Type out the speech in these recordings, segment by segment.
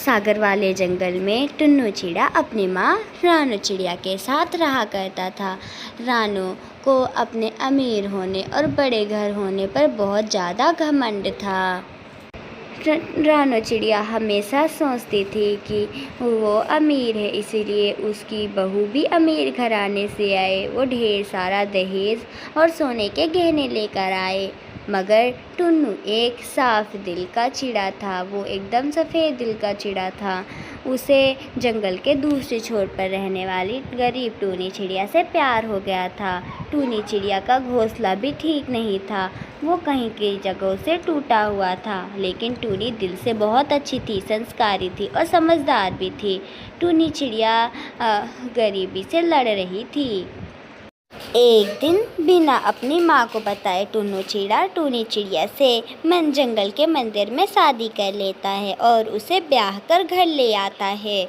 सागर वाले जंगल में टुन्नू चिड़िया अपनी माँ रानू चिड़िया के साथ रहा करता था। रानू को अपने अमीर होने और बड़े घर होने पर बहुत ज़्यादा घमंड था। रानू चिड़िया हमेशा सोचती थी कि वो अमीर है, इसीलिए उसकी बहू भी अमीर घराने से आए। वो ढेर सारा दहेज और सोने के गहने लेकर आए। मगर टुन्नू एक साफ दिल का चिड़ा था। वो एकदम सफ़ेद दिल का चिड़ा था। उसे जंगल के दूसरे छोर पर रहने वाली गरीब टूनी चिड़िया से प्यार हो गया था। टूनी चिड़िया का घोंसला भी ठीक नहीं था, वो कहीं कई जगहों से टूटा हुआ था। लेकिन टूनी दिल से बहुत अच्छी थी, संस्कारी थी और समझदार भी थी। टूनी चिड़िया गरीबी से लड़ रही थी। एक दिन बिना अपनी माँ को बताए टुन्नू चिड़ा टूनी चिड़िया से जंगल के मंदिर में शादी कर लेता है और उसे ब्याह कर घर ले आता है।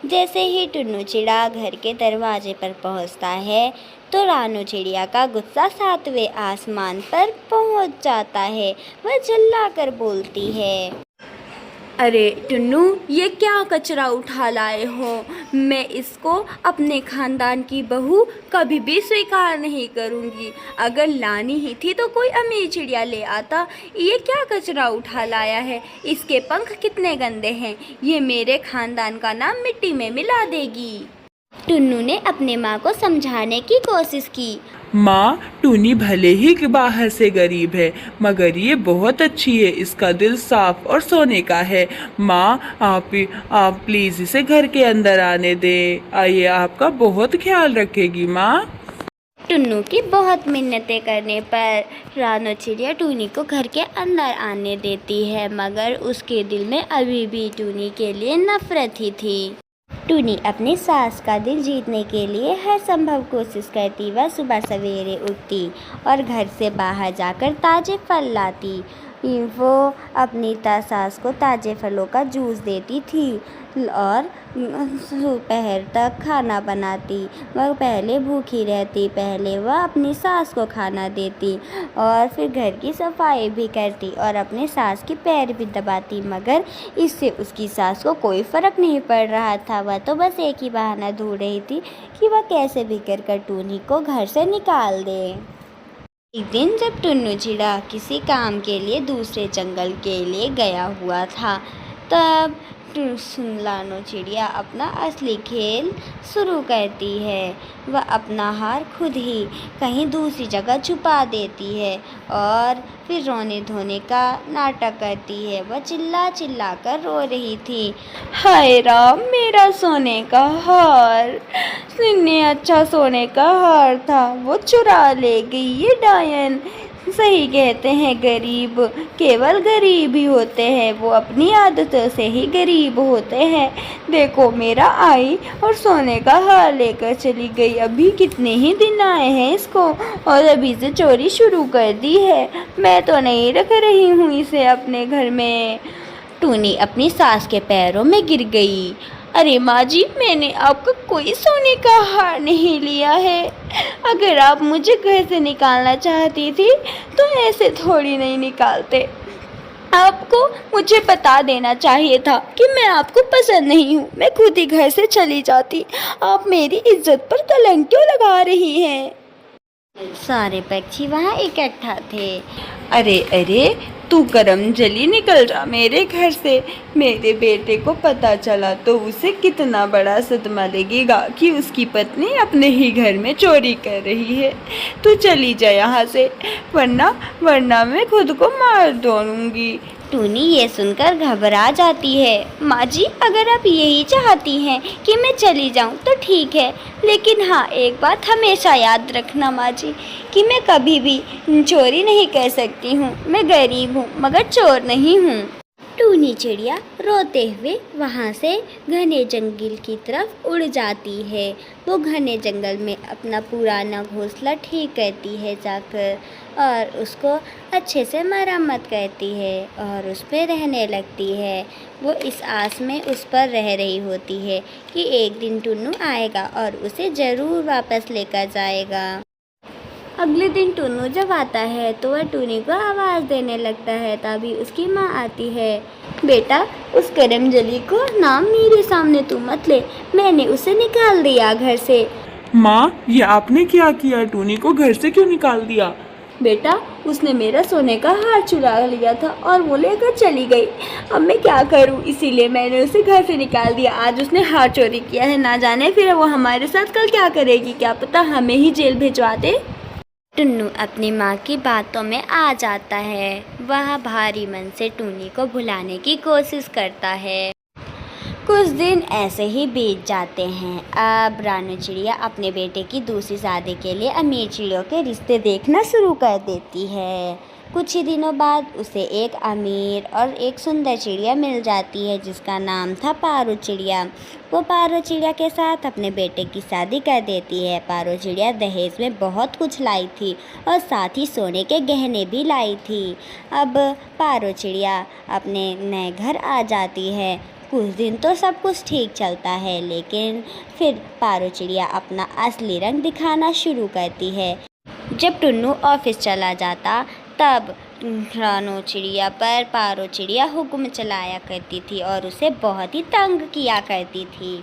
जैसे ही टुन्नू चिड़ा घर के दरवाजे पर पहुँचता है तो रानू चिड़िया का गुस्सा 7वें आसमान पर पहुँच जाता है। वह चिल्लाकर बोलती है, अरे टुन्नू, ये क्या कचरा उठा लाए हो? मैं इसको अपने खानदान की बहू कभी भी स्वीकार नहीं करूँगी। अगर लानी ही थी तो कोई अमीर चिड़िया ले आता। ये क्या कचरा उठा लाया है? इसके पंख कितने गंदे हैं, ये मेरे खानदान का नाम मिट्टी में मिला देगी। टुन्नू ने अपने माँ को समझाने की कोशिश की। माँ, टूनी भले ही बाहर से गरीब है मगर ये बहुत अच्छी है, इसका दिल साफ और सोने का है। माँ, आप प्लीज़ इसे घर के अंदर आने दें। आइए, आपका बहुत ख्याल रखेगी माँ। टुन्नू की बहुत मिन्नतें करने पर रानू चिड़िया टूनी को घर के अंदर आने देती है, मगर उसके दिल में अभी भी टूनी के लिए नफरत ही थी। टूनी अपनी सास का दिल जीतने के लिए हर संभव कोशिश करती। वह सुबह सवेरे उठती और घर से बाहर जाकर ताज़े फल लाती। वो अपनी सास को ताज़े फलों का जूस देती थी और दोपहर तक खाना बनाती। वह पहले भूखी रहती, पहले वह अपनी सास को खाना देती और फिर घर की सफाई भी करती और अपनी सास के पैर भी दबाती। मगर इससे उसकी सास को कोई फ़र्क नहीं पड़ रहा था। वह तो बस एक ही बहाना ढूंढ रही थी कि वह कैसे भी कर टूनी को घर से निकाल दे। एक दिन जब टुन्नू चिड़ा किसी काम के लिए दूसरे जंगल के लिए गया हुआ था, तब रानू चिड़िया अपना असली खेल शुरू करती है। वह अपना हार खुद ही कहीं दूसरी जगह छुपा देती है और फिर रोने धोने का नाटक करती है। वह चिल्ला चिल्ला कर रो रही थी, हाय राम, मेरा सोने का हार, इतने अच्छा सोने का हार था, वो चुरा ले गई ये डायन। सही कहते हैं, गरीब केवल गरीब ही होते हैं, वो अपनी आदतों से ही गरीब होते हैं। देखो, मेरा आई और सोने का हार लेकर चली गई। अभी कितने ही दिन आए हैं इसको और अभी से चोरी शुरू कर दी है। मैं तो नहीं रख रही हूँ इसे अपने घर में। टूनी अपनी सास के पैरों में गिर गई। अरे माँ जी, मैंने आपका कोई सोने का हार नहीं लिया है। अगर आप मुझे घर से निकालना चाहती थी तो ऐसे थोड़ी नहीं निकालते। आपको मुझे बता देना चाहिए था कि मैं आपको पसंद नहीं हूँ। मैं खुद ही घर से चली जाती। आप मेरी इज्जत पर कलंक क्यों लगा रही हैं? सारे पक्षी वहाँ इकट्ठा थे। अरे अरे, तू करमजली, निकल जा मेरे घर से। मेरे बेटे को पता चला तो उसे कितना बड़ा सदमा लगेगा कि उसकी पत्नी अपने ही घर में चोरी कर रही है। तू चली जा यहाँ से, वरना मैं खुद को मार दूंगी। टूनी ये सुनकर घबरा जाती है। माँ जी, अगर आप यही चाहती हैं कि मैं चली जाऊँ तो ठीक है, लेकिन हाँ, एक बात हमेशा याद रखना माँ जी कि मैं कभी भी चोरी नहीं कर सकती हूँ। मैं गरीब हूँ मगर चोर नहीं हूँ। टूनी चिड़िया रोते हुए वहाँ से घने जंगल की तरफ उड़ जाती है। वो घने जंगल में अपना पुराना घोंसला ठीक करती है जाकर और उसको अच्छे से मरम्मत करती है और उस पर रहने लगती है। वो इस आस में उस पर रह रही होती है कि एक दिन टुन्नू आएगा और उसे ज़रूर वापस लेकर जाएगा। अगले दिन टुन्नू जब आता है तो वह टूनी को आवाज़ देने लगता है। तभी उसकी माँ आती है। बेटा, उस करमजली को ना मेरे सामने तू मत ले, मैंने उसे निकाल दिया घर से। माँ, ये आपने क्या किया? टूनी को घर से क्यों निकाल दिया? बेटा, उसने मेरा सोने का हार चुरा लिया था और वो लेकर चली गई। अब मैं क्या करूं, इसीलिए मैंने उसे घर से निकाल दिया। आज उसने हार चोरी किया है, ना जाने फिर वो हमारे साथ कल क्या करेगी, क्या पता हमें ही जेल भिजवा दे। टुन्नू अपनी माँ की बातों में आ जाता है। वह भारी मन से टूनी को भुलाने की कोशिश करता है। कुछ दिन ऐसे ही बीत जाते हैं। अब रानू चिड़िया अपने बेटे की दूसरी शादी के लिए अमीर चिड़ियों के रिश्ते देखना शुरू कर देती है। कुछ ही दिनों बाद उसे एक अमीर और एक सुंदर चिड़िया मिल जाती है जिसका नाम था पारो चिड़िया। वो पारो चिड़िया के साथ अपने बेटे की शादी कर देती है। पारो चिड़िया दहेज में बहुत कुछ लाई थी और साथ ही सोने के गहने भी लाई थी। अब पारो चिड़िया अपने नए घर आ जाती है। कुछ दिन तो सब कुछ ठीक चलता है, लेकिन फिर पारो चिड़िया अपना असली रंग दिखाना शुरू करती है। जब टुन्नू ऑफिस चला जाता तब रानू चिड़िया पर पारो चिड़िया हुक्म चलाया करती थी और उसे बहुत ही तंग किया करती थी।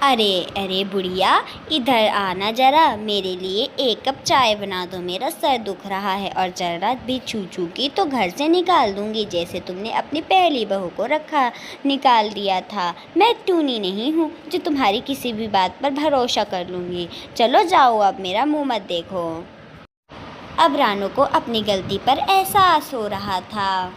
अरे अरे बुढ़िया, इधर आना जरा, मेरे लिए एक कप चाय बना दो, मेरा सर दुख रहा है और जरा भी छू की तो घर से निकाल दूंगी, जैसे तुमने अपनी पहली बहू को निकाल दिया था। मैं टूनी नहीं हूँ जो तुम्हारी किसी भी बात पर भरोसा कर लूँगी। चलो जाओ, अब मेरा मुँह मत देखो। अब रानू को अपनी गलती पर एहसास हो रहा था।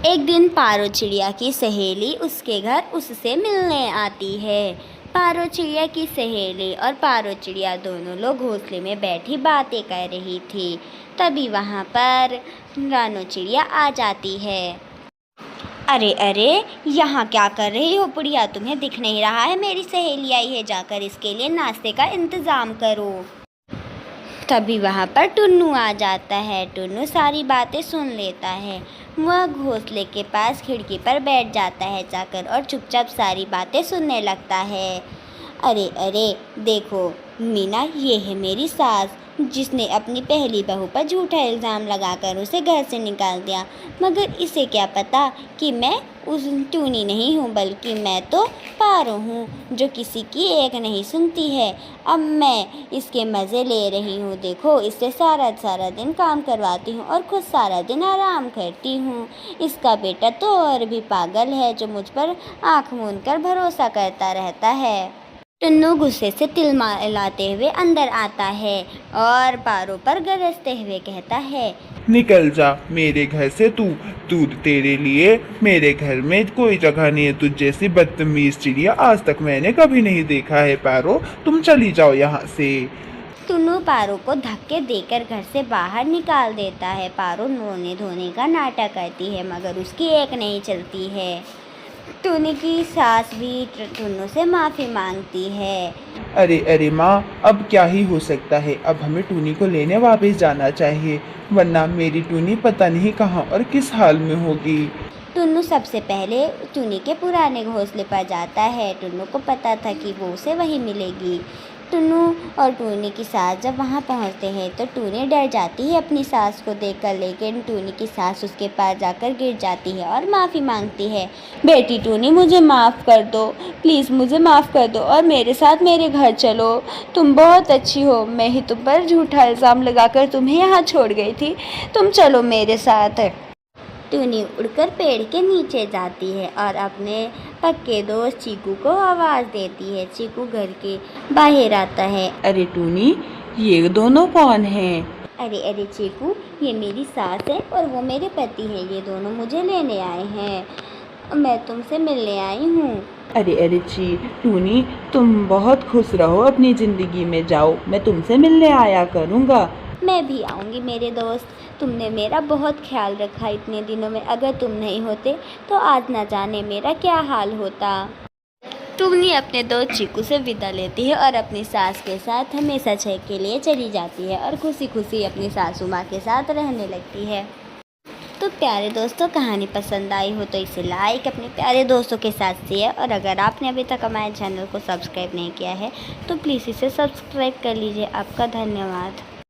एक दिन पारो चिड़िया की सहेली उसके घर उससे मिलने आती है। पारो चिड़िया की सहेली और पारो चिड़िया दोनों लोग घोंसले में बैठी बातें कर रही थी। तभी वहाँ पर रानू चिड़िया आ जाती है। अरे अरे, यहाँ क्या कर रही हो बुढ़िया, तुम्हें दिख नहीं रहा है मेरी सहेली आई है, जाकर इसके लिए नाश्ते का इंतज़ाम करो। तभी वहाँ पर टुन्नू आ जाता है। टुन्नू सारी बातें सुन लेता है। वह घोंसले के पास खिड़की पर बैठ जाता है जाकर और चुपचाप सारी बातें सुनने लगता है। अरे अरे, देखो मीना, ये है मेरी सास जिसने अपनी पहली बहू पर झूठा इल्ज़ाम लगाकर उसे घर से निकाल दिया, मगर इसे क्या पता कि मैं उस टूनी नहीं हूँ, बल्कि मैं तो पारो हूँ जो किसी की एक नहीं सुनती है। अब मैं इसके मज़े ले रही हूँ। देखो, इससे सारा दिन काम करवाती हूँ और खुद सारा दिन आराम करती हूँ। इसका बेटा तो और भी पागल है जो मुझ पर आँख मूंद कर भरोसा करता रहता है। टुन्नू गुस्से से तिलमिलाते हुए अंदर आता है और पारो पर गरजते हुए कहता है, निकल जा मेरे घर से तू। तेरे लिए मेरे घर में कोई जगह नहीं है। तुझ जैसी बदतमीज चिड़िया आज तक मैंने कभी नहीं देखा है। पारो, तुम चली जाओ यहाँ से। टुन्नू पारो को धक्के देकर घर से बाहर निकाल देता है। पारो रोने धोने का नाटक करती है, मगर उसकी एक नहीं चलती है। टूनी की सास भी टुन्नू से माफ़ी मांगती है। अरे अरे माँ, अब क्या ही हो सकता है। अब हमें टूनी को लेने वापस जाना चाहिए, वरना मेरी टूनी पता नहीं कहाँ और किस हाल में होगी। टुन्नू सबसे पहले टूनी के पुराने घोंसले पर जाता है। टुन्नू को पता था कि वो उसे वहीं मिलेगी। टुन्नू और टूनी की सास जब वहाँ पहुँचते हैं तो टूनी डर जाती है अपनी सास को देखकर, लेकिन टूनी की सास उसके पास जाकर गिर जाती है और माफ़ी मांगती है। बेटी टूनी, मुझे माफ़ कर दो, प्लीज़ मुझे माफ़ कर दो और मेरे साथ मेरे घर चलो। तुम बहुत अच्छी हो, मैं ही तुम पर झूठा इल्ज़ाम लगाकर तुम्हें यहाँ छोड़ गई थी। तुम चलो मेरे साथ। टूनी उड़कर पेड़ के नीचे जाती है और अपने पक्के दोस्त चीकू को आवाज़ देती है। चीकू घर के बाहर आता है। अरे टूनी, ये दोनों कौन हैं? अरे अरे चीकू, ये मेरी सास है और वो मेरे पति हैं। ये दोनों मुझे लेने आए हैं, मैं तुमसे मिलने आई हूँ। अरे अरे टूनी, तुम बहुत खुश रहो अपनी ज़िंदगी में। जाओ, मैं तुमसे मिलने आया करूँगा। मैं भी आऊँगी मेरे दोस्त। तुमने मेरा बहुत ख्याल रखा इतने दिनों में। अगर तुम नहीं होते तो आज ना जाने मेरा क्या हाल होता। टूनी अपने दोस्त चीकू से विदा लेती है और अपनी सास के साथ हमेशा छह के लिए चली जाती है और खुशी खुशी अपनी सासू माँ के साथ रहने लगती है। तो प्यारे दोस्तों, कहानी पसंद आई हो तो इसे लाइक, अपने प्यारे दोस्तों के साथ शेयर, और अगर आपने अभी तक हमारे चैनल को सब्सक्राइब नहीं किया है तो प्लीज़ इसे सब्सक्राइब कर लीजिए। आपका धन्यवाद।